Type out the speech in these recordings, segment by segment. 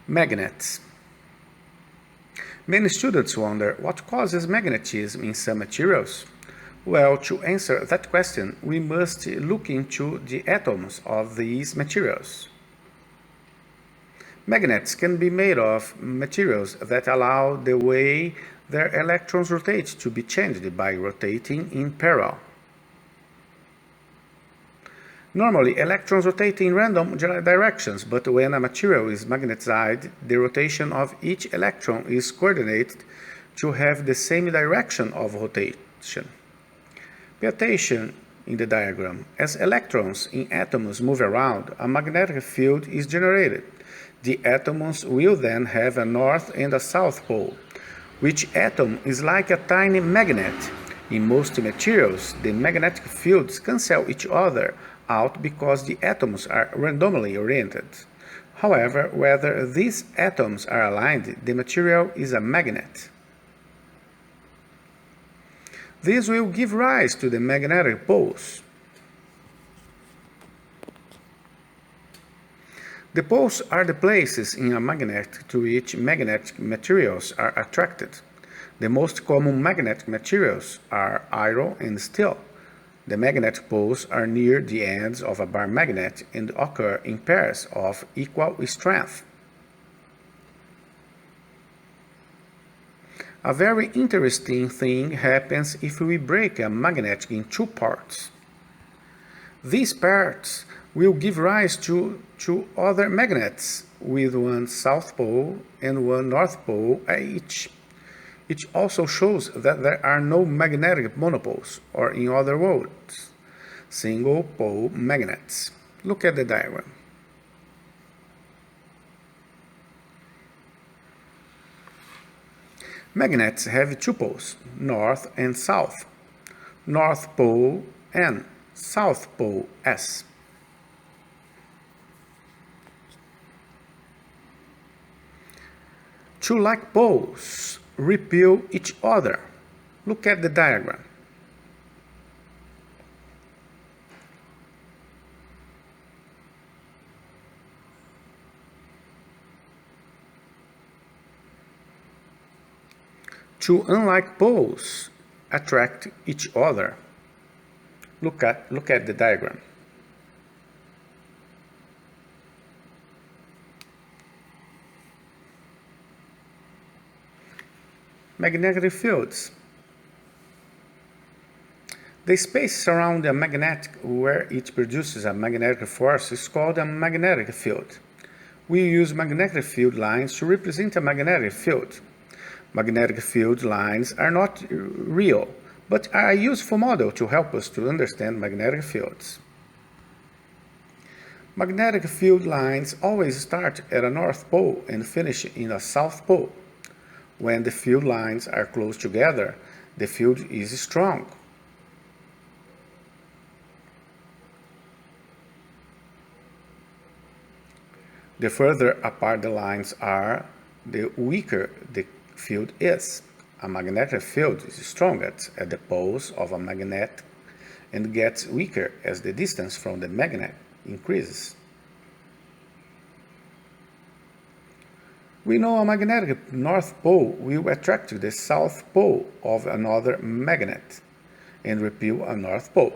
Magnets. Many students wonder what causes magnetism in some materials. Well, to answer that question, we must look into the atoms of these materials. Magnets can be made of materials that allow the way their electrons rotate to be changed by rotating in parallel. Normally, electrons rotate in random directions, but when a material is magnetized, the rotation of each electron is coordinated to have the same direction of rotation. Pay attention in the diagram. As electrons in atoms move around, a magnetic field is generated. The atoms will then have a north and a south pole. Each atom is like a tiny magnet. In most materials, the magnetic fields cancel each other out because the atoms are randomly oriented. However, whether these atoms are aligned, the material is a magnet. This will give rise to the magnetic poles. The poles are the places in a magnet to which magnetic materials are attracted. The most common magnetic materials are iron and steel. The magnetic poles are near the ends of a bar magnet and occur in pairs of equal strength. A very interesting thing happens if we break a magnet in two parts. These parts will give rise to two other magnets with one south pole and one north pole each. It also shows that there are no magnetic monopoles, or in other words, single pole magnets. Look at the diagram. Magnets have two poles, north and south. North pole N, south pole S. Two like poles repel each other. Look at the diagram. Two unlike poles attract each other. Look at the diagram. Magnetic fields. The space around a magnet where it produces a magnetic force is called a magnetic field. We use magnetic field lines to represent a magnetic field. Magnetic field lines are not real, but are a useful model to help us to understand magnetic fields. Magnetic field lines always start at a north pole and finish in a south pole. When the field lines are close together, the field is strong. The further apart the lines are, the weaker the field is. A magnetic field is strongest at the poles of a magnet and gets weaker as the distance from the magnet increases. We know a magnetic north pole will attract the south pole of another magnet and repel a north pole.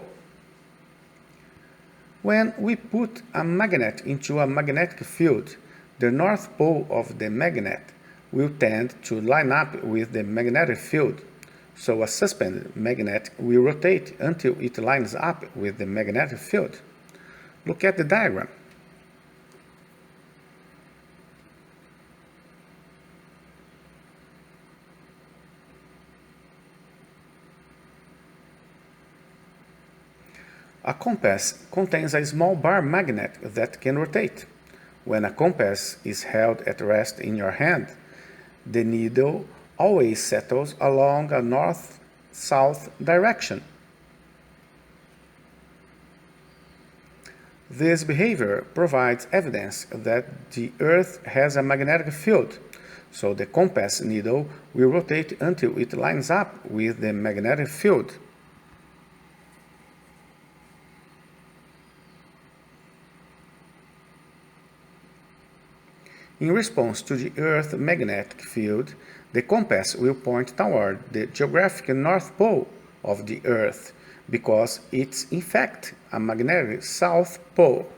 When we put a magnet into a magnetic field, the north pole of the magnet will tend to line up with the magnetic field, so a suspended magnet will rotate until it lines up with the magnetic field. Look at the diagram. A compass contains a small bar magnet that can rotate. When a compass is held at rest in your hand, the needle always settles along a north-south direction. This behavior provides evidence that the Earth has a magnetic field, so the compass needle will rotate until it lines up with the magnetic field. In response to the Earth's magnetic field, the compass will point toward the geographic North Pole of the Earth, because it's in fact a magnetic South Pole.